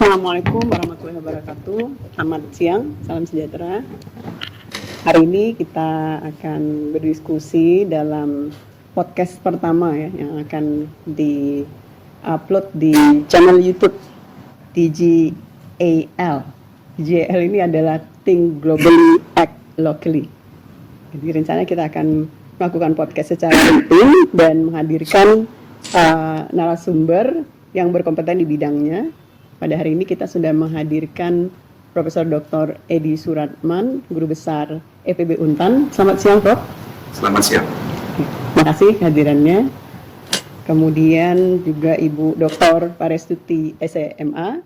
Assalamualaikum warahmatullahi wabarakatuh. Selamat siang, salam sejahtera. Hari ini kita akan berdiskusi dalam podcast pertama ya, yang akan di-upload di channel YouTube TGAL. TGAL ini adalah Think Globally, Act Locally. Jadi rencananya kita akan melakukan podcast secara rutin dan menghadirkan narasumber yang berkompeten di bidangnya. Pada hari ini kita sudah menghadirkan Profesor Dr. Edi Suratman, Guru Besar FEB Untan. Selamat siang, Prof. Selamat siang. Terima kasih kehadirannya. Kemudian juga Ibu Dr. Parestuti SMA,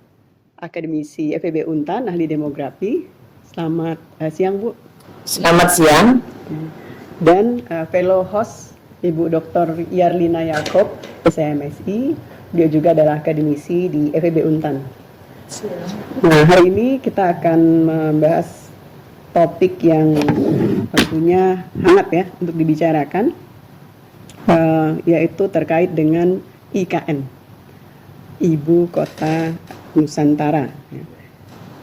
Akademisi FEB Untan, Ahli Demografi. Selamat siang, Bu. Selamat siang. Dan fellow host Ibu Dr. Yarlina Yaakob, SMSI. Dia juga adalah akademisi di FEB Untan. Nah, hari ini kita akan membahas topik yang tentunya hangat ya untuk dibicarakan, yaitu terkait dengan IKN, Ibu Kota Nusantara.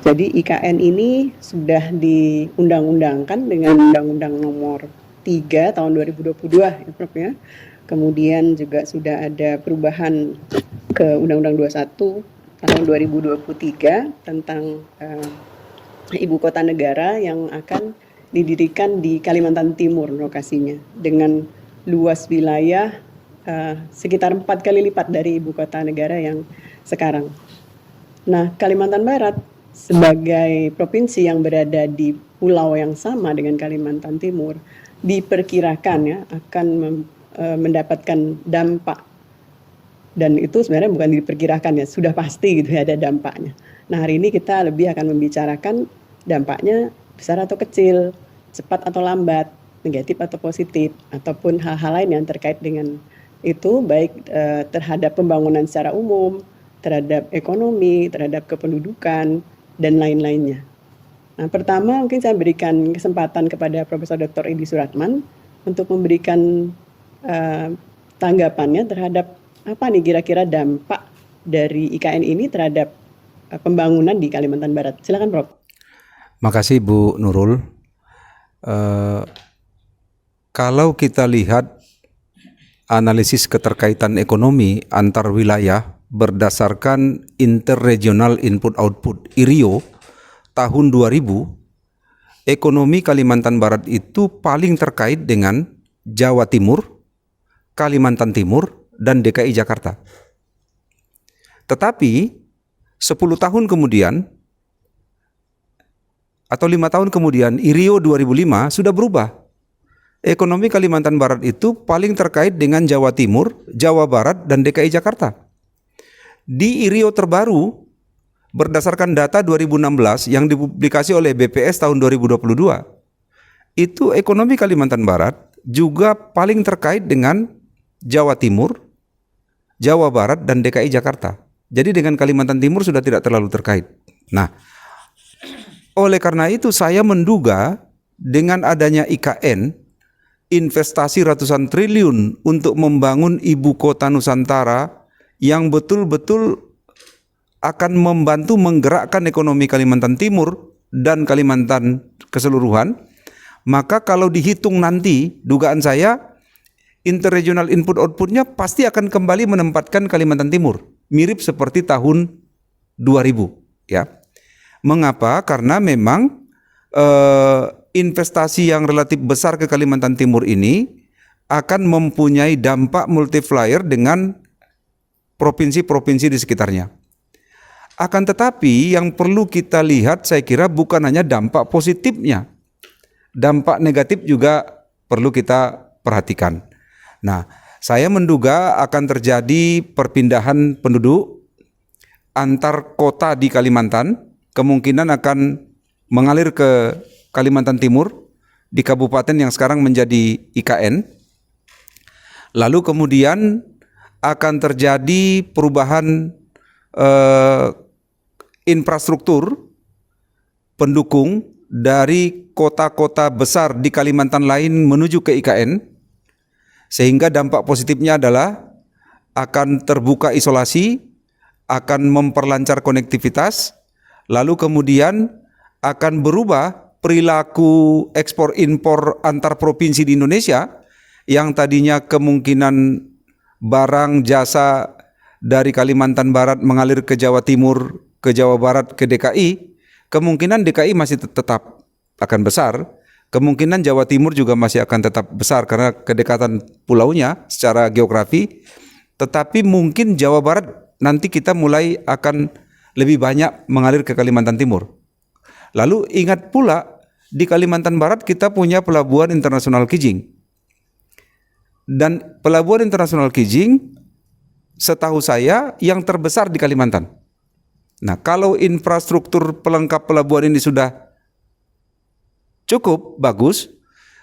Jadi IKN ini sudah diundang-undangkan dengan Undang-Undang Nomor 3 tahun 2022 ya, Prof ya. Kemudian juga sudah ada perubahan ke Undang-Undang 21 tahun 2023 tentang Ibu Kota Negara yang akan didirikan di Kalimantan Timur lokasinya dengan luas wilayah sekitar 4 kali lipat dari Ibu Kota Negara yang sekarang. Nah, Kalimantan Barat sebagai provinsi yang berada di pulau yang sama dengan Kalimantan Timur diperkirakan ya akan mendapatkan dampak, dan itu sebenarnya bukan diperkirakan ya, sudah pasti gitu ya ada dampaknya. Nah, hari ini kita lebih akan membicarakan dampaknya besar atau kecil, cepat atau lambat, negatif atau positif, ataupun hal-hal lain yang terkait dengan itu, baik terhadap pembangunan secara umum, terhadap ekonomi, terhadap kependudukan, dan lain-lainnya. Nah, pertama mungkin saya berikan kesempatan kepada Profesor Dr. Edi Suratman untuk memberikan tanggapannya terhadap apa nih kira-kira dampak dari IKN ini terhadap pembangunan di Kalimantan Barat. Silakan, Prof. Makasih Bu Nurul. Kalau kita lihat analisis keterkaitan ekonomi antar wilayah berdasarkan Interregional Input Output IRIO tahun 2000, ekonomi Kalimantan Barat itu paling terkait dengan Jawa Timur, Kalimantan Timur, dan DKI Jakarta. Tetapi 10 tahun kemudian atau 5 tahun kemudian, IRIO 2005 sudah berubah. Ekonomi Kalimantan Barat itu paling terkait dengan Jawa Timur, Jawa Barat, dan DKI Jakarta. Di IRIO terbaru, berdasarkan data 2016 yang dipublikasi oleh BPS tahun 2022, itu ekonomi Kalimantan Barat juga paling terkait dengan Jawa Timur, Jawa Barat, dan DKI Jakarta. Jadi dengan Kalimantan Timur sudah tidak terlalu terkait. Nah, oleh karena itu saya menduga dengan adanya IKN, investasi ratusan triliun untuk membangun ibu kota Nusantara yang betul-betul akan membantu menggerakkan ekonomi Kalimantan Timur dan Kalimantan keseluruhan, maka kalau dihitung nanti, dugaan saya Interregional Input Outputnya pasti akan kembali menempatkan Kalimantan Timur, mirip seperti tahun 2000 ya. Mengapa? Karena memang investasi yang relatif besar ke Kalimantan Timur ini akan mempunyai dampak multiplier dengan provinsi-provinsi di sekitarnya. Akan tetapi yang perlu kita lihat saya kira bukan hanya dampak positifnya, dampak negatif juga perlu kita perhatikan. Nah, saya menduga akan terjadi perpindahan penduduk antar kota di Kalimantan, kemungkinan akan mengalir ke Kalimantan Timur di kabupaten yang sekarang menjadi IKN. Lalu kemudian akan terjadi perubahan infrastruktur pendukung dari kota-kota besar di Kalimantan lain menuju ke IKN, sehingga dampak positifnya adalah akan terbuka isolasi, akan memperlancar konektivitas, lalu kemudian akan berubah perilaku ekspor impor antar provinsi di Indonesia yang tadinya kemungkinan barang jasa dari Kalimantan Barat mengalir ke Jawa Timur, ke Jawa Barat, ke DKI, kemungkinan DKI masih tetap akan besar, kemungkinan Jawa Timur juga masih akan tetap besar karena kedekatan pulaunya secara geografi, tetapi mungkin Jawa Barat nanti kita mulai akan lebih banyak mengalir ke Kalimantan Timur. Lalu ingat pula di Kalimantan Barat kita punya pelabuhan internasional Kijing. Dan pelabuhan internasional Kijing setahu saya yang terbesar di Kalimantan. Nah, kalau infrastruktur pelengkap pelabuhan ini sudah cukup bagus,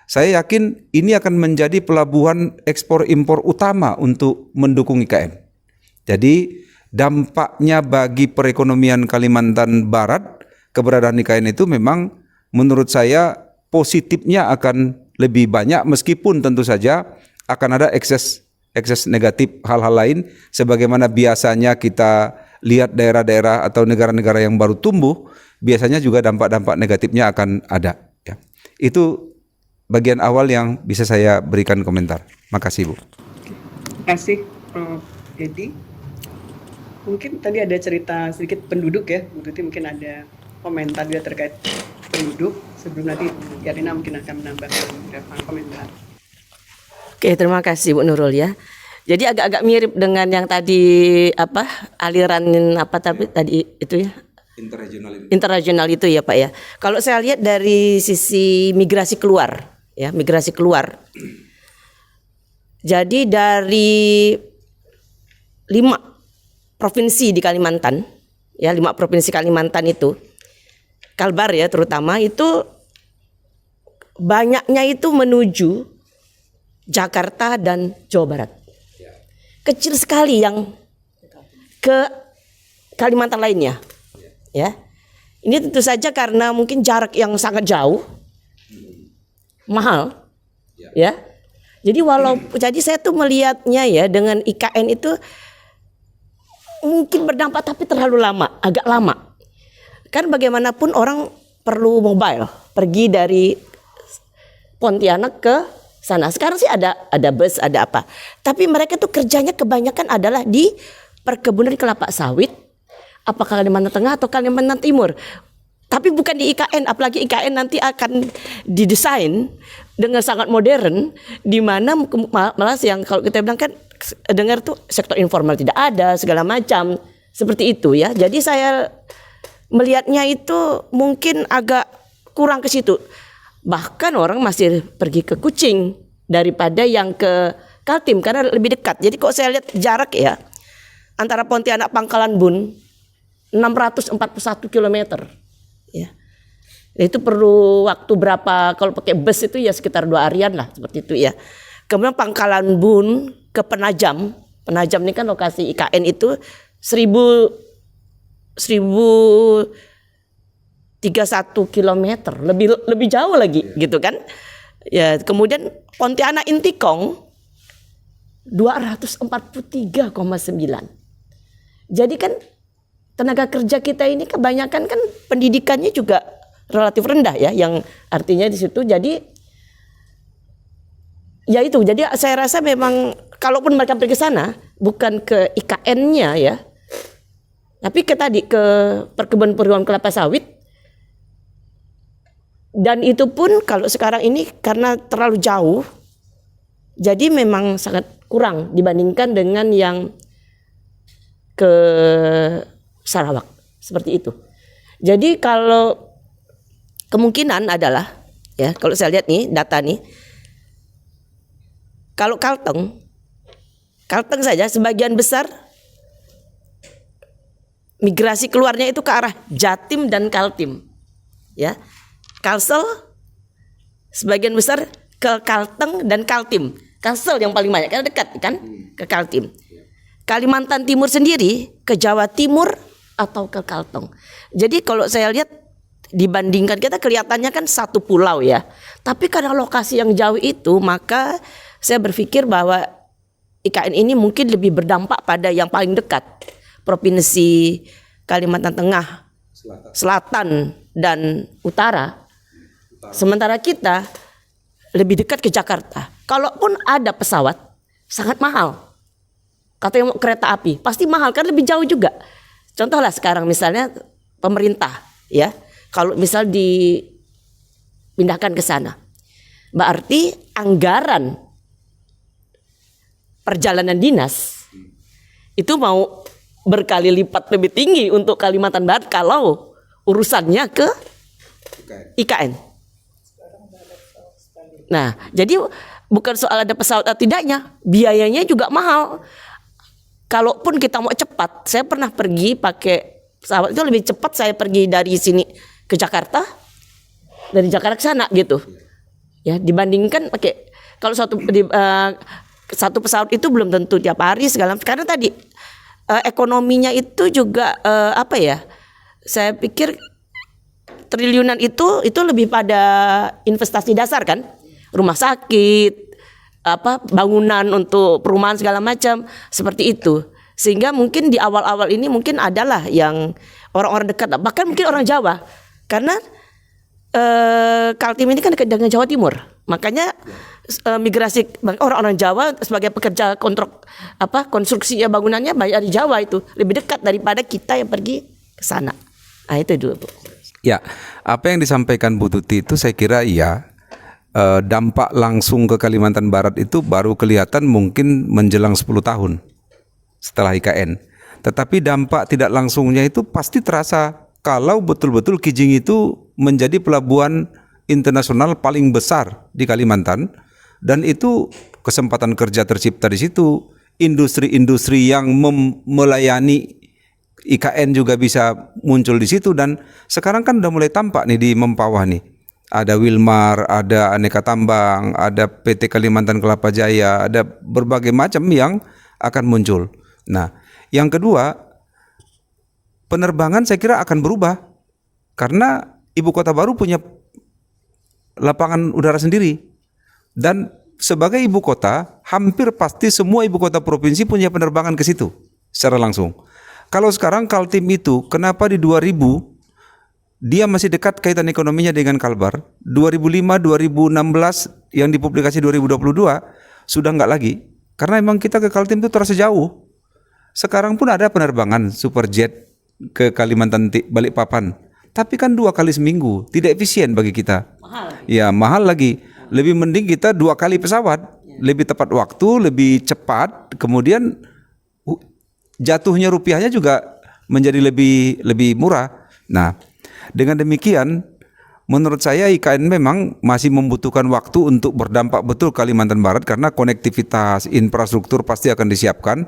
saya yakin ini akan menjadi pelabuhan ekspor impor utama untuk mendukung IKN. Jadi dampaknya bagi perekonomian Kalimantan Barat, keberadaan IKN itu memang menurut saya positifnya akan lebih banyak, meskipun tentu saja akan ada ekses negatif hal-hal lain, sebagaimana biasanya kita lihat daerah-daerah atau negara-negara yang baru tumbuh, biasanya juga dampak-dampak negatifnya akan ada. Ya. Itu bagian awal yang bisa saya berikan komentar. Makasih Bu. Terima kasih Prof. Edi. Mungkin tadi ada cerita sedikit penduduk ya, berarti mungkin ada komentar juga terkait penduduk. Sebelum nanti Bu Yarina mungkin akan menambahkan beberapa komentar. Oke, terima kasih Bu Nurul ya. Jadi agak-agak mirip dengan yang tadi aliran tadi itu ya. Interregional itu ya Pak ya. Kalau saya lihat dari sisi migrasi keluar ya, migrasi keluar. Jadi dari 5 provinsi di Kalimantan ya, 5 provinsi Kalimantan itu, Kalbar ya terutama, itu banyaknya itu menuju Jakarta dan Jawa Barat. Kecil sekali yang ke Kalimantan lainnya. Ya. Ini tentu saja karena mungkin jarak yang sangat jauh, mahal. Ya. Jadi saya tuh melihatnya ya dengan IKN itu mungkin berdampak tapi terlalu lama, agak lama. Kan bagaimanapun orang perlu mobile, pergi dari Pontianak ke sana. Sekarang sih ada bus, ada apa. Tapi mereka tuh kerjanya kebanyakan adalah di perkebunan kelapa sawit, apakah Kalimantan Tengah atau Kalimantan Timur. Tapi bukan di IKN, apalagi IKN nanti akan didesain dengan sangat modern, di mana malah yang kalau kita bilang kan dengar tuh sektor informal tidak ada, segala macam seperti itu ya. Jadi saya melihatnya itu mungkin agak kurang ke situ. Bahkan orang masih pergi ke Kucing daripada yang ke Kaltim karena lebih dekat. Jadi kok saya lihat jarak ya antara Pontianak Pangkalan Bun 641 km. Ya. Itu perlu waktu berapa kalau pakai bus itu ya sekitar 2 harian lah seperti itu ya. Kemudian Pangkalan Bun ke Penajam. Penajam ini kan lokasi IKN itu 1031 km, lebih jauh lagi gitu kan. Ya, kemudian Pontianak Intikong 243,9. Jadi kan tenaga kerja kita ini kebanyakan kan pendidikannya juga relatif rendah ya, yang artinya di situ jadi ya itu. Jadi saya rasa memang kalaupun mereka pergi ke sana bukan ke IKN-nya ya, tapi ke perkebunan kelapa sawit. Dan itu pun kalau sekarang ini karena terlalu jauh, jadi memang sangat kurang dibandingkan dengan yang ke Sarawak seperti itu. Jadi kalau kemungkinan adalah ya, kalau saya lihat nih data nih, kalau Kalteng saja sebagian besar migrasi keluarnya itu ke arah Jatim dan Kaltim, ya. Kalsel sebagian besar ke Kalteng dan Kaltim. Kalsel yang paling banyak karena dekat kan ke Kaltim. Kalimantan Timur sendiri ke Jawa Timur atau ke Kalteng. Jadi kalau saya lihat dibandingkan kita kelihatannya kan satu pulau ya. Tapi karena lokasi yang jauh itu, maka saya berpikir bahwa IKN ini mungkin lebih berdampak pada yang paling dekat. provinsi Kalimantan Tengah, Selatan dan Utara. Sementara kita lebih dekat ke Jakarta. Kalaupun ada pesawat, sangat mahal. Katanya mau kereta api, pasti mahal kan, lebih jauh juga. Contohlah sekarang misalnya pemerintah, ya, kalau misal dipindahkan ke sana, berarti anggaran perjalanan dinas itu mau berkali lipat lebih tinggi untuk Kalimantan Barat kalau urusannya ke IKN. Nah, jadi bukan soal ada pesawat atau tidaknya, biayanya juga mahal. Kalaupun kita mau cepat, saya pernah pergi pakai pesawat itu lebih cepat saya pergi dari sini ke Jakarta, dari Jakarta ke sana gitu. Ya, dibandingkan pakai kalau satu pesawat itu belum tentu tiap hari segala. Karena tadi ekonominya itu juga apa ya? Saya pikir triliunan itu lebih pada investasi dasar kan, rumah sakit, bangunan untuk perumahan segala macam seperti itu. Sehingga mungkin di awal-awal ini mungkin adalah yang orang-orang dekat, bahkan mungkin orang Jawa, karena Kaltim ini kan dekat dengan Jawa Timur, makanya migrasi orang-orang Jawa sebagai pekerja kontrak konstruksi bangunannya banyak di Jawa, itu lebih dekat daripada kita yang pergi ke sana. Nah itu dulu, Bu. Ya, apa yang disampaikan Bu Tuti itu saya kira iya. Dampak langsung ke Kalimantan Barat itu baru kelihatan mungkin menjelang 10 tahun setelah IKN. Tetapi dampak tidak langsungnya itu pasti terasa kalau betul-betul Kijing itu menjadi pelabuhan internasional paling besar di Kalimantan, dan itu kesempatan kerja tercipta di situ, industri-industri yang melayani IKN juga bisa muncul di situ, dan sekarang kan udah mulai tampak nih di Mempawah nih. Ada Wilmar, ada Aneka Tambang, ada PT Kalimantan Kelapa Jaya, ada berbagai macam yang akan muncul. Nah, yang kedua, penerbangan saya kira akan berubah karena ibu kota baru punya lapangan udara sendiri, dan sebagai ibu kota hampir pasti semua ibu kota provinsi punya penerbangan ke situ secara langsung. Kalau sekarang Kaltim itu kenapa di 2000 dia masih dekat kaitan ekonominya dengan Kalbar, 2005, 2016 yang dipublikasi 2022 sudah enggak lagi, karena memang kita ke Kaltim itu terasa jauh. Sekarang pun ada penerbangan superjet ke Kalimantan Balikpapan, tapi kan 2 kali seminggu, tidak efisien bagi kita. Mahal. Ya mahal lagi, lebih mending kita 2 kali pesawat, lebih tepat waktu, lebih cepat, kemudian jatuhnya rupiahnya juga menjadi lebih murah. Nah, dengan demikian, menurut saya IKN memang masih membutuhkan waktu untuk berdampak betul Kalimantan Barat, karena konektivitas infrastruktur pasti akan disiapkan.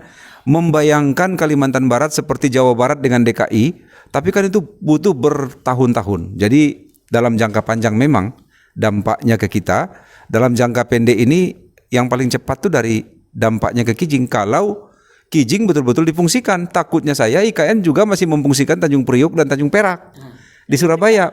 Membayangkan Kalimantan Barat seperti Jawa Barat dengan DKI, tapi kan itu butuh bertahun-tahun. Jadi dalam jangka panjang memang dampaknya ke kita. Dalam jangka pendek ini yang paling cepat tuh dari dampaknya ke Kijing. Kalau Kijing betul-betul difungsikan, takutnya saya IKN juga masih memfungsikan Tanjung Priok dan Tanjung Perak di Surabaya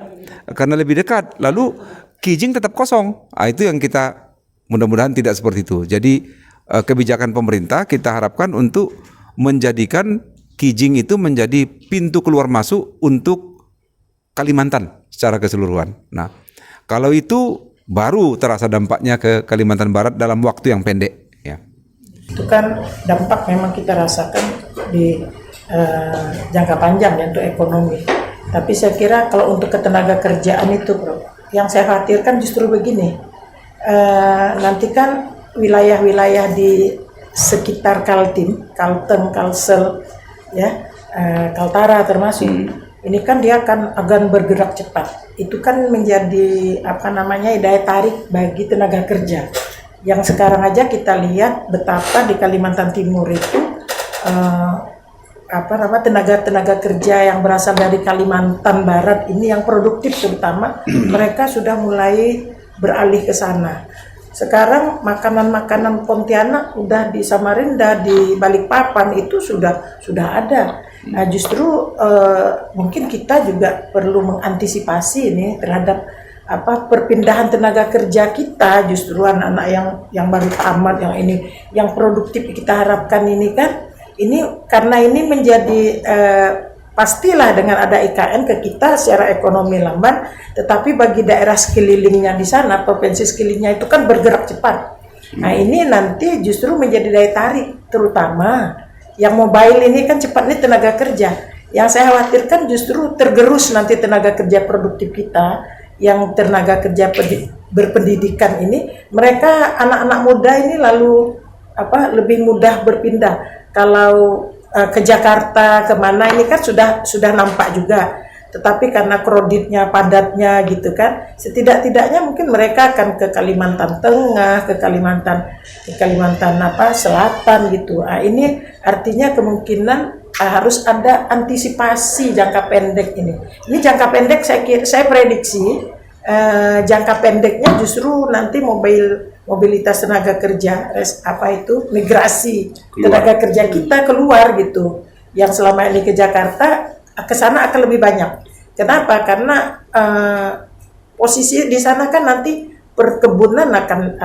karena lebih dekat, lalu Kijing tetap kosong. Itu yang kita mudah-mudahan tidak seperti itu. Jadi kebijakan pemerintah kita harapkan untuk menjadikan Kijing itu menjadi pintu keluar masuk untuk Kalimantan secara keseluruhan. Nah, kalau itu baru terasa dampaknya ke Kalimantan Barat dalam waktu yang pendek, ya. Itu kan dampak memang kita rasakan di jangka panjang ya untuk ekonomi. Tapi saya kira kalau untuk ketenaga kerjaan itu, Bro, yang saya khawatirkan justru begini, nanti kan wilayah-wilayah di sekitar Kaltim, Kalteng, Kalsel, ya, Kaltara termasuk, ini kan dia akan bergerak cepat. Itu kan menjadi daya tarik bagi tenaga kerja. Yang sekarang aja kita lihat betapa di Kalimantan Timur itu tenaga kerja yang berasal dari Kalimantan Barat ini yang produktif terutama mereka sudah mulai beralih ke sana. Sekarang makanan-makanan Pontianak udah di Samarinda, di Balikpapan itu sudah ada. Nah, justru mungkin kita juga perlu mengantisipasi ini terhadap perpindahan tenaga kerja kita, justru anak-anak yang baru tamat, yang produktif kita harapkan ini kan Ini karena ini menjadi pastilah dengan ada IKN ke kita secara ekonomi lamban, tetapi bagi daerah sekelilingnya di sana, provinsi sekelilingnya itu kan bergerak cepat. Nah ini nanti justru menjadi daya tarik, terutama yang mobile ini kan cepatnya tenaga kerja. Yang saya khawatirkan justru tergerus nanti tenaga kerja produktif kita, yang tenaga kerja berpendidikan ini, mereka anak-anak muda ini lalu lebih mudah berpindah. Kalau ke Jakarta kemana ini kan sudah nampak juga, tetapi karena kreditnya padatnya gitu kan, setidak-tidaknya mungkin mereka akan ke Kalimantan Tengah, ke Kalimantan Selatan gitu. Nah, ini artinya kemungkinan harus ada antisipasi jangka pendek ini. Ini jangka pendek saya prediksi jangka pendeknya justru nanti mobilitas tenaga kerja, migrasi tenaga kerja kita keluar gitu. Yang selama ini ke Jakarta, ke sana akan lebih banyak. Kenapa? Karena posisi di sana kan nanti perkebunan akan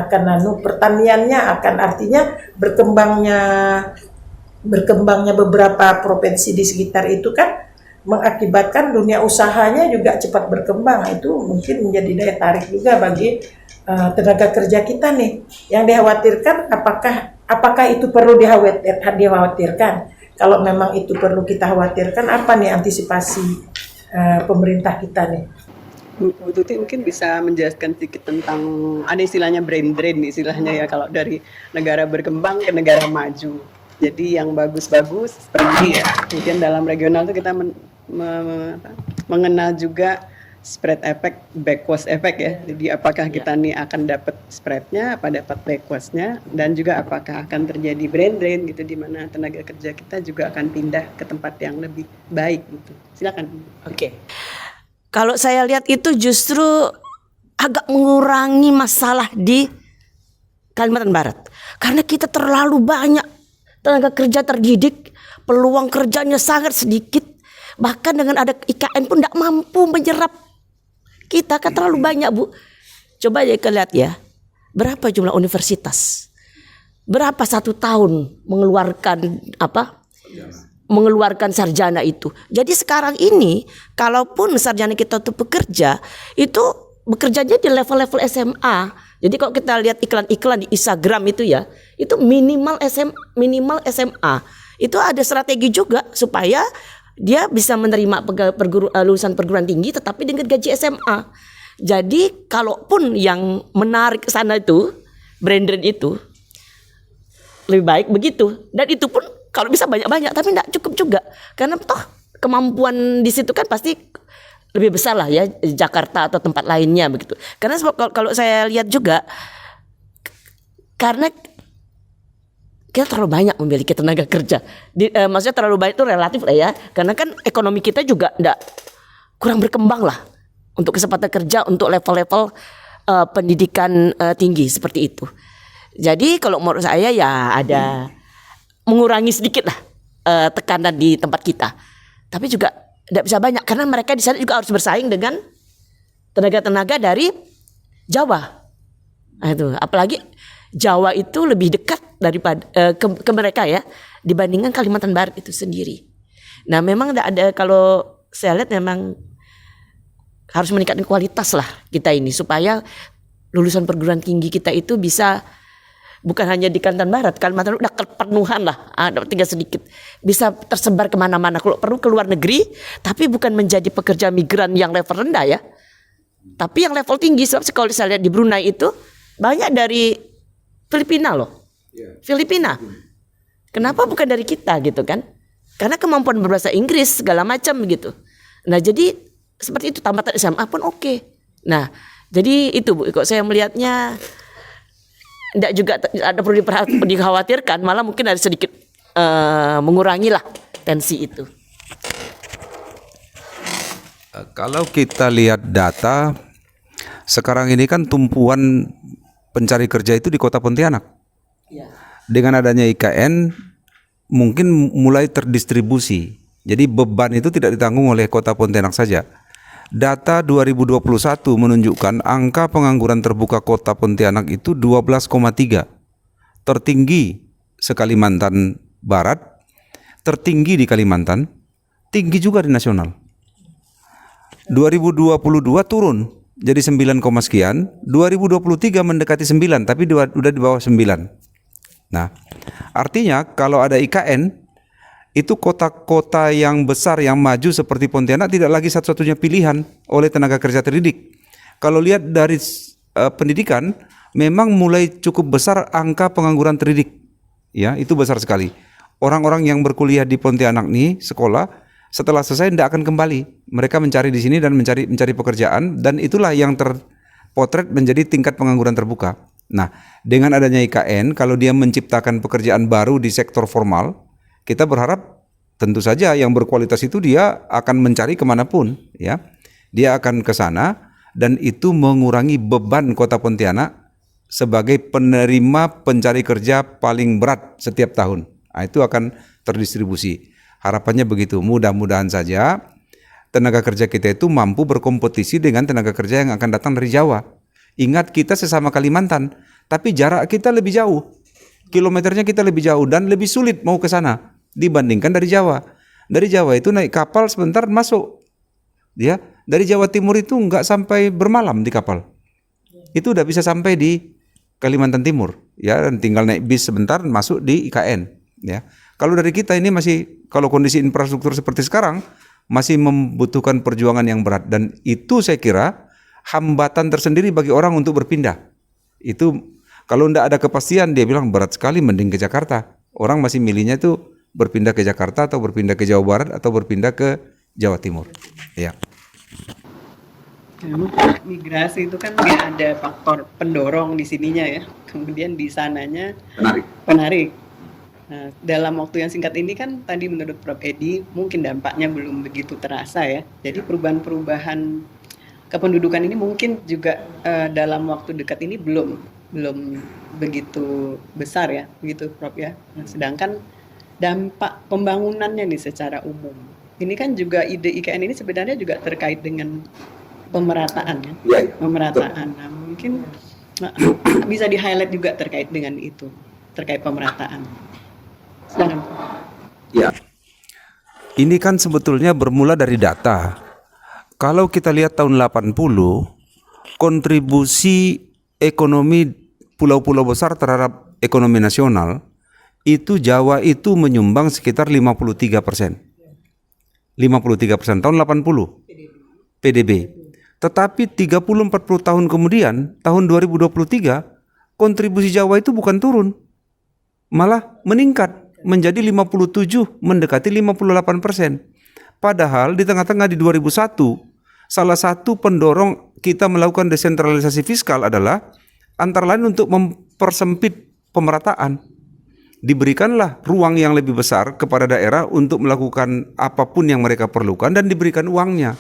pertaniannya akan, artinya berkembangnya beberapa provinsi di sekitar itu kan mengakibatkan dunia usahanya juga cepat berkembang. Itu mungkin menjadi daya tarik juga bagi tenaga kerja kita nih. Yang dikhawatirkan apakah itu perlu dikhawatirkan? Kalau memang itu perlu kita khawatirkan, apa nih antisipasi pemerintah kita nih? Bu Tuti mungkin bisa menjelaskan sedikit tentang ada istilahnya brain drain istilahnya ya, kalau dari negara berkembang ke negara maju. Jadi yang bagus-bagus pergi ya. Kemudian dalam regional itu kita mengenal juga spread effect, backwash effect ya. Jadi apakah kita nih akan dapat spreadnya, apa dapat backwashnya, dan juga apakah akan terjadi brain drain gitu, di mana tenaga kerja kita juga akan pindah ke tempat yang lebih baik gitu. Silakan. Oke. Kalau saya lihat itu justru agak mengurangi masalah di Kalimantan Barat. Karena kita terlalu banyak tenaga kerja terdidik, peluang kerjanya sangat sedikit. Bahkan dengan ada IKN pun tidak mampu menyerap kita, kan terlalu banyak, Bu. Coba aja lihat ya, berapa jumlah universitas, berapa satu tahun mengeluarkan sarjana itu. Jadi sekarang ini kalaupun sarjana kita itu bekerjanya di level-level SMA. Jadi kalau kita lihat iklan-iklan di Instagram itu ya, itu minimal SMA. Itu ada strategi juga supaya dia bisa menerima lulusan perguruan tinggi tetapi dengan gaji SMA. Jadi kalaupun yang menarik ke sana itu brand itu lebih baik begitu. Dan itu pun kalau bisa banyak-banyak, tapi tidak cukup juga. Karena toh kemampuan di situ kan pasti lebih besar lah ya, Jakarta atau tempat lainnya begitu. Karena kalau saya lihat juga, karena kita terlalu banyak memiliki tenaga kerja. Maksudnya terlalu banyak itu relatif lah ya. Karena kan ekonomi kita juga kurang berkembang lah untuk kesempatan kerja untuk level-level pendidikan tinggi seperti itu. Jadi kalau menurut saya ya ada mengurangi sedikit lah tekanan di tempat kita. Tapi juga tidak bisa banyak karena mereka di sana juga harus bersaing dengan tenaga-tenaga dari Jawa. Nah, itu apalagi Jawa itu lebih dekat daripada ke mereka ya dibandingkan Kalimantan Barat itu sendiri. Nah, memang ada, kalau saya lihat memang harus meningkatkan kualitas lah kita ini supaya lulusan perguruan tinggi kita itu bisa bukan hanya di Kalimantan Barat, Kalimantan udah kepenuhan lah, tinggal sedikit. Bisa tersebar kemana-mana, kalau perlu ke luar negeri, tapi bukan menjadi pekerja migran yang level rendah ya. Tapi yang level tinggi, sebab kalau saya lihat di Brunei itu, banyak dari Filipina loh. Filipina. Kenapa bukan dari kita gitu kan? Karena kemampuan berbahasa Inggris, segala macam gitu. Nah jadi, seperti itu, tamatan SMA pun oke. Nah, jadi itu Bu, kok saya melihatnya tidak juga ada perlu dikhawatirkan, malah mungkin ada sedikit mengurangi lah tensi itu. Kalau kita lihat data sekarang ini kan tumpuan pencari kerja itu di Kota Pontianak. Ya. Dengan adanya IKN mungkin mulai terdistribusi. Jadi beban itu tidak ditanggung oleh Kota Pontianak saja. Data 2021 menunjukkan angka pengangguran terbuka Kota Pontianak itu 12,3, tertinggi se-Kalimantan Barat tertinggi di Kalimantan, tinggi juga di nasional. 2022 turun jadi 9, sekian, 2023 mendekati 9 tapi udah di bawah 9. Nah, artinya kalau ada IKN itu kota-kota yang besar yang maju seperti Pontianak tidak lagi satu-satunya pilihan oleh tenaga kerja terdidik. Kalau lihat dari pendidikan memang mulai cukup besar angka pengangguran terdidik. Ya, itu besar sekali. Orang-orang yang berkuliah di Pontianak nih sekolah setelah selesai tidak akan kembali. Mereka mencari di sini dan mencari pekerjaan, dan itulah yang terpotret menjadi tingkat pengangguran terbuka. Nah, dengan adanya IKN, kalau dia menciptakan pekerjaan baru di sektor formal, kita berharap tentu saja yang berkualitas itu dia akan mencari kemanapun, ya. Dia akan ke sana, dan itu mengurangi beban Kota Pontianak sebagai penerima pencari kerja paling berat setiap tahun. Nah, itu akan terdistribusi. Harapannya begitu. Mudah-mudahan saja tenaga kerja kita itu mampu berkompetisi dengan tenaga kerja yang akan datang dari Jawa. Ingat, kita sesama Kalimantan, tapi jarak kita lebih jauh. Kilometernya kita lebih jauh dan lebih sulit mau ke sana dibandingkan dari Jawa. Dari Jawa itu naik kapal sebentar masuk. Ya, dari Jawa Timur itu nggak sampai bermalam di kapal. Itu udah bisa sampai di Kalimantan Timur, ya, dan tinggal naik bis sebentar masuk di IKN, ya. Kalau dari kita ini masih, kalau kondisi infrastruktur seperti sekarang masih membutuhkan perjuangan yang berat, dan itu saya kira hambatan tersendiri bagi orang untuk berpindah. Itu kalau tidak ada kepastian, dia bilang berat sekali, mending ke Jakarta. Orang masih milihnya itu berpindah ke Jakarta atau berpindah ke Jawa Barat atau berpindah ke Jawa Timur. Ya. Migrasi itu kan dia ada faktor pendorong di sininya ya, kemudian di sananya penarik. Nah, dalam waktu yang singkat ini kan tadi menurut Prof. Edi mungkin dampaknya belum begitu terasa ya. Jadi perubahan-perubahan kependudukan ini mungkin juga dalam waktu dekat ini belum begitu besar ya, begitu Prof ya. Nah, sedangkan dampak pembangunannya nih secara umum, ini kan juga ide IKN ini sebenarnya juga terkait dengan pemerataan ya, pemerataan. Nah, mungkin bisa di-highlight juga terkait dengan itu, terkait pemerataan. Silakan. Ya. Ini kan sebetulnya bermula dari data. Kalau kita lihat tahun 80, kontribusi ekonomi pulau-pulau besar terhadap ekonomi nasional, itu Jawa itu menyumbang sekitar 53%. 53% tahun 80 PDB. Tetapi 30-40 tahun kemudian, tahun 2023, kontribusi Jawa itu bukan turun, malah meningkat menjadi 57, mendekati 58%. Padahal di tengah-tengah di 2001, salah satu pendorong kita melakukan desentralisasi fiskal adalah antara lain untuk mempersempit pemerataan. Diberikanlah ruang yang lebih besar kepada daerah untuk melakukan apapun yang mereka perlukan dan diberikan uangnya.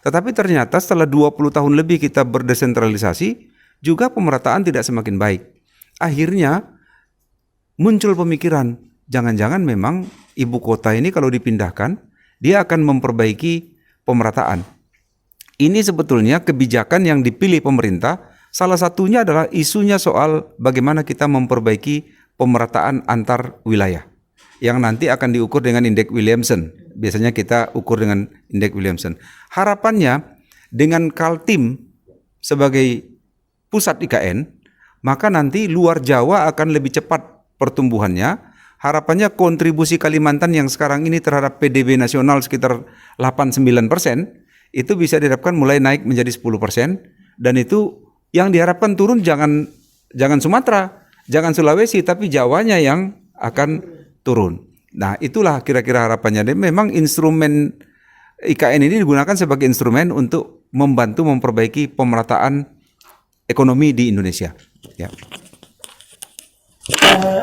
Tetapi ternyata setelah 20 tahun lebih kita berdesentralisasi, juga pemerataan tidak semakin baik. Akhirnya muncul pemikiran, jangan-jangan memang ibu kota ini kalau dipindahkan, dia akan memperbaiki pemerataan. Ini sebetulnya kebijakan yang dipilih pemerintah, salah satunya adalah isunya soal bagaimana kita memperbaiki pemerataan antar wilayah, yang nanti akan diukur dengan indeks Williamson. Biasanya kita ukur dengan indeks Williamson. Harapannya dengan Kaltim sebagai pusat IKN, maka nanti luar Jawa akan lebih cepat pertumbuhannya. Harapannya kontribusi Kalimantan yang sekarang ini terhadap PDB nasional sekitar 8-9%, itu bisa diharapkan mulai naik menjadi 10%, dan itu yang diharapkan turun jangan Sumatera, jangan Sulawesi, tapi Jawanya yang akan turun. Nah, itulah kira-kira harapannya. Dan memang instrumen IKN ini digunakan sebagai instrumen untuk membantu memperbaiki pemerataan ekonomi di Indonesia. Ya.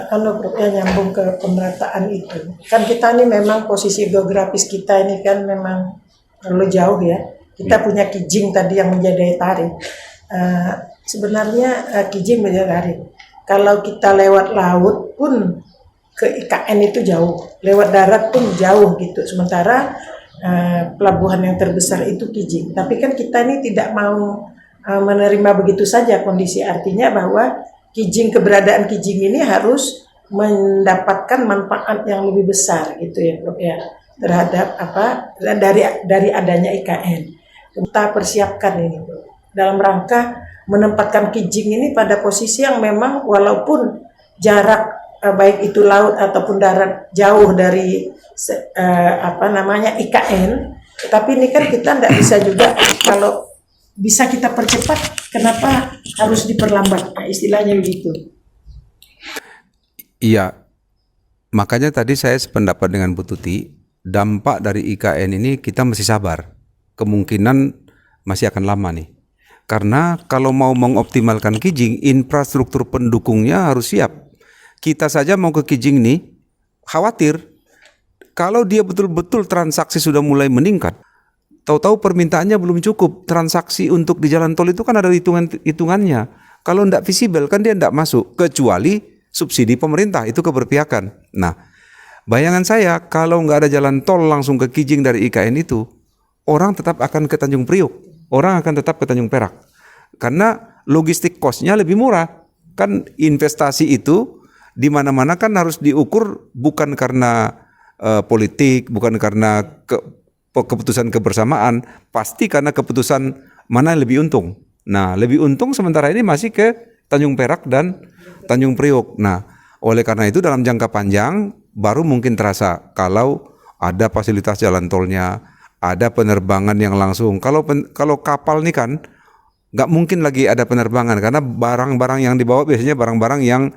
Nyambung ke pemerataan itu. Kan kita ini memang posisi geografis kita ini kan memang terlalu jauh ya. Kita punya Kijing tadi yang menjadi tarik. Sebenarnya Kijing menjadi tarik. Kalau kita lewat laut pun ke IKN itu jauh, lewat darat pun jauh gitu. Sementara pelabuhan yang terbesar itu Kijing. Tapi kan kita ini tidak mau menerima begitu saja kondisi, artinya bahwa Kijing, keberadaan Kijing ini harus mendapatkan manfaat yang lebih besar gitu ya Prof ya terhadap dari adanya IKN. Kita persiapkan ini Prof, dalam rangka menempatkan Kijing ini pada posisi yang memang walaupun jarak baik itu laut ataupun darat jauh dari IKN, tapi ini kan kita tidak bisa juga kalau bisa kita percepat, kenapa harus diperlambat? Nah, istilahnya begitu. Iya, makanya tadi saya sependapat dengan Bu Tuti, dampak dari IKN ini kita mesti sabar. Kemungkinan masih akan lama nih. Karena kalau mau mengoptimalkan Kijing, infrastruktur pendukungnya harus siap. Kita saja mau ke Kijing nih, khawatir kalau dia betul-betul transaksi sudah mulai meningkat, tahu-tahu permintaannya belum cukup. Transaksi untuk di jalan tol itu kan ada hitungannya. Kalau tidak visible kan dia tidak masuk, kecuali subsidi pemerintah, itu keberpihakan. Nah, bayangan saya kalau nggak ada jalan tol langsung ke Kijing dari IKN itu, orang tetap akan ke Tanjung Priok, orang akan tetap ke Tanjung Perak. Karena logistik cost-nya lebih murah. Kan investasi itu di mana-mana kan harus diukur bukan karena politik, bukan karena keputusan kebersamaan, pasti karena keputusan mana yang lebih untung. Nah, lebih untung sementara ini masih ke Tanjung Perak dan Tanjung Priok. Nah, oleh karena itu dalam jangka panjang baru mungkin terasa kalau ada fasilitas jalan tolnya, ada penerbangan yang langsung. Kalau kapal nih kan nggak mungkin lagi ada penerbangan karena barang-barang yang dibawa biasanya barang-barang yang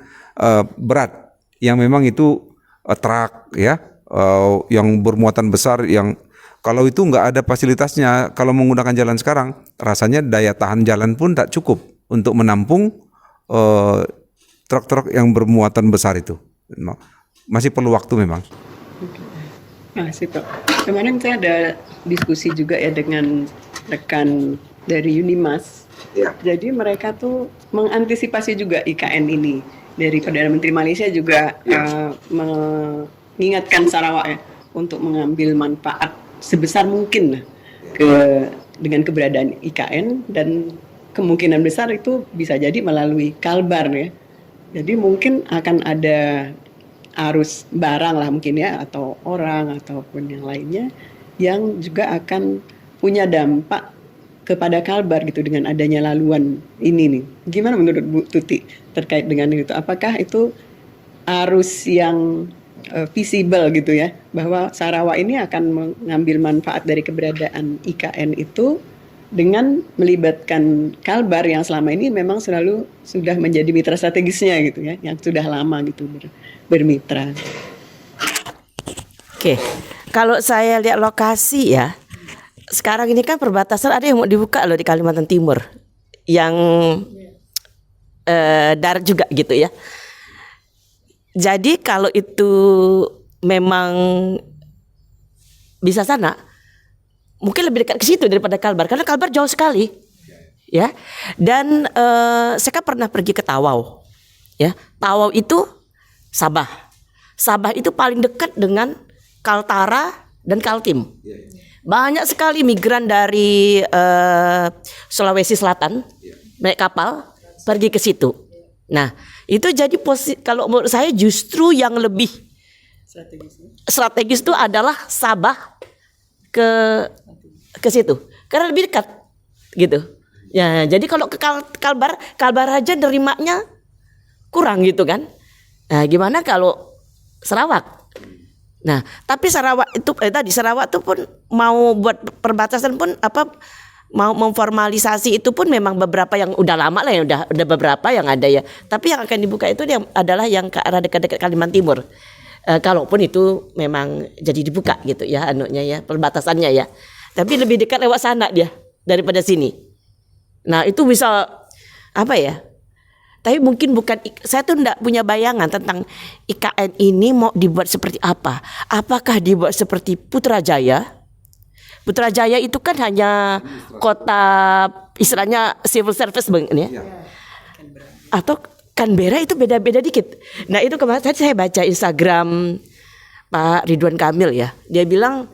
berat, yang memang itu truk ya, yang bermuatan besar, yang kalau itu nggak ada fasilitasnya, kalau menggunakan jalan sekarang, rasanya daya tahan jalan pun tak cukup untuk menampung truk-truk yang bermuatan besar itu. Masih perlu waktu memang. Masih Pak. Kemarin saya ada diskusi juga ya dengan rekan dari Unimas. Ya. Jadi mereka tuh mengantisipasi juga IKN ini. Dari Perdana Menteri Malaysia juga mengingatkan Sarawak ya untuk mengambil manfaat sebesar mungkin lah dengan keberadaan IKN, dan kemungkinan besar itu bisa jadi melalui Kalbar ya. Jadi mungkin akan ada arus barang lah mungkin ya, atau orang ataupun yang lainnya yang juga akan punya dampak kepada Kalbar gitu dengan adanya laluan ini nih. Gimana menurut Bu Tuti terkait dengan itu? Apakah itu arus yang visible gitu ya, bahwa Sarawak ini akan mengambil manfaat dari keberadaan IKN itu dengan melibatkan Kalbar yang selama ini memang selalu sudah menjadi mitra strategisnya gitu ya, yang sudah lama gitu bermitra. Oke, kalau saya lihat lokasi ya, sekarang ini kan perbatasan ada yang mau dibuka loh di Kalimantan Timur, yang darat juga gitu ya. Jadi kalau itu memang bisa sana, mungkin lebih dekat ke situ daripada Kalbar, karena Kalbar jauh sekali, ya. Dan saya kan pernah pergi ke Tawau, ya. Tawau itu Sabah. Sabah itu paling dekat dengan Kaltara dan Kaltim. Banyak sekali migran dari Sulawesi Selatan naik kapal pergi ke situ. Nah, itu jadi kalau menurut saya justru yang lebih strategis itu adalah Sabah ke situ, karena lebih dekat gitu. Ya, jadi kalau ke Kalbar aja nerimanya kurang gitu kan. Nah, gimana kalau Sarawak? Nah, tapi Sarawak itu Sarawak itu pun mau buat perbatasan pun mau memformalisasi itu pun memang beberapa yang udah lama lah ya, udah beberapa yang ada ya. Tapi yang akan dibuka itu adalah yang ke arah dekat-dekat Kalimantan Timur. Kalaupun itu memang jadi dibuka gitu ya ya, perbatasannya ya. Tapi lebih dekat lewat sana dia daripada sini. Nah, itu bisa ya? Tapi mungkin saya tuh enggak punya bayangan tentang IKN ini mau dibuat seperti apa. Apakah dibuat seperti Putrajaya? Putrajaya itu kan hanya kota istilahnya civil service ya. Atau Canberra itu beda-beda dikit. Nah, itu kemarin saya baca Instagram Pak Ridwan Kamil ya. Dia bilang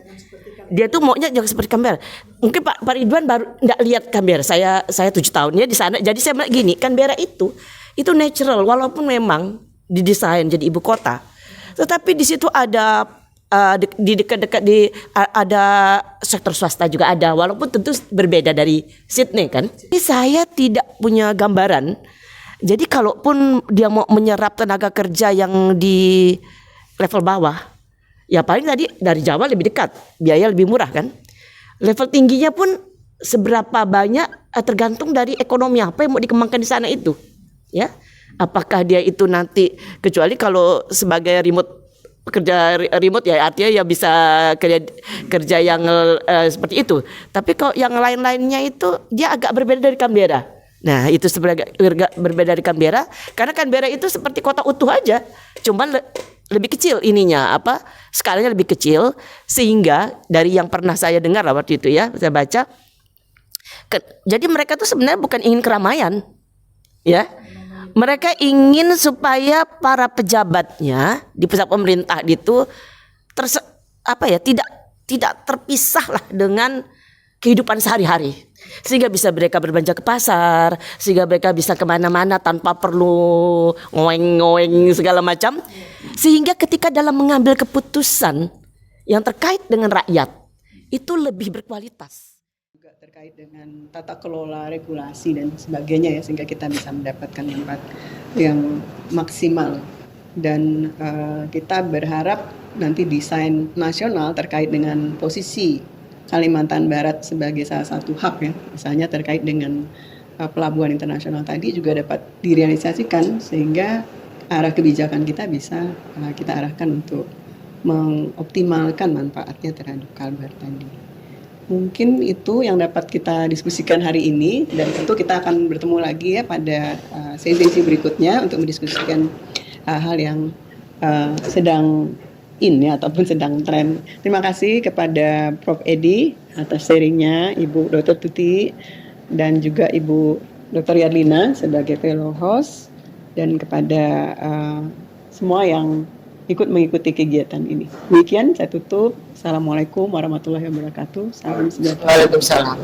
dia tuh maunya jangan seperti Canberra. Mungkin Pak Ridwan baru enggak lihat Canberra. Saya 7 tahun ya di sana. Jadi saya bilang gini, Canberra itu natural, walaupun memang didesain jadi ibu kota. Tetapi di situ ada di dekat-dekat ada sektor swasta juga ada, walaupun tentu berbeda dari Sydney kan. Ini saya tidak punya gambaran. Jadi kalaupun dia mau menyerap tenaga kerja yang di level bawah, ya paling tadi dari Jawa lebih dekat, biaya lebih murah kan. Level tingginya pun seberapa banyak tergantung dari ekonomi apa yang mau dikembangkan di sana itu, ya. Apakah dia itu nanti, kecuali kalau sebagai pekerja remote ya artinya ya bisa kerja yang seperti itu. Tapi kalau yang lain-lainnya itu dia agak berbeda dari Canberra. Nah itu sebenarnya berbeda dari Canberra karena Canberra itu seperti kota utuh aja, cuman lebih kecil ininya skalanya lebih kecil, sehingga dari yang pernah saya dengar lah waktu itu ya saya baca, jadi mereka tuh sebenarnya bukan ingin keramaian, ya. Mereka ingin supaya para pejabatnya di pusat pemerintah itu tidak terpisah lah dengan kehidupan sehari-hari, sehingga bisa mereka berbelanja ke pasar, sehingga mereka bisa kemana-mana tanpa perlu ngoeng-ngoeng segala macam, sehingga ketika dalam mengambil keputusan yang terkait dengan rakyat itu lebih berkualitas. Terkait dengan tata kelola regulasi dan sebagainya ya, sehingga kita bisa mendapatkan yang maksimal. Dan kita berharap nanti desain nasional terkait dengan posisi Kalimantan Barat sebagai salah satu hub ya, misalnya terkait dengan pelabuhan internasional tadi juga dapat direalisasikan, sehingga arah kebijakan kita bisa kita arahkan untuk mengoptimalkan manfaatnya terhadap Kalbar tadi. Mungkin itu yang dapat kita diskusikan hari ini, dan tentu kita akan bertemu lagi ya pada sesi berikutnya untuk mendiskusikan hal yang sedang ataupun sedang tren. Terima kasih kepada Prof. Edi atas sharingnya, Ibu Dr. Tuti dan juga Ibu Dr. Yadlina sebagai fellow host, dan kepada semua yang ikut mengikuti kegiatan ini. Demikian saya tutup. Assalamualaikum warahmatullahi wabarakatuh. Salam sejahtera. Waalaikumsalam.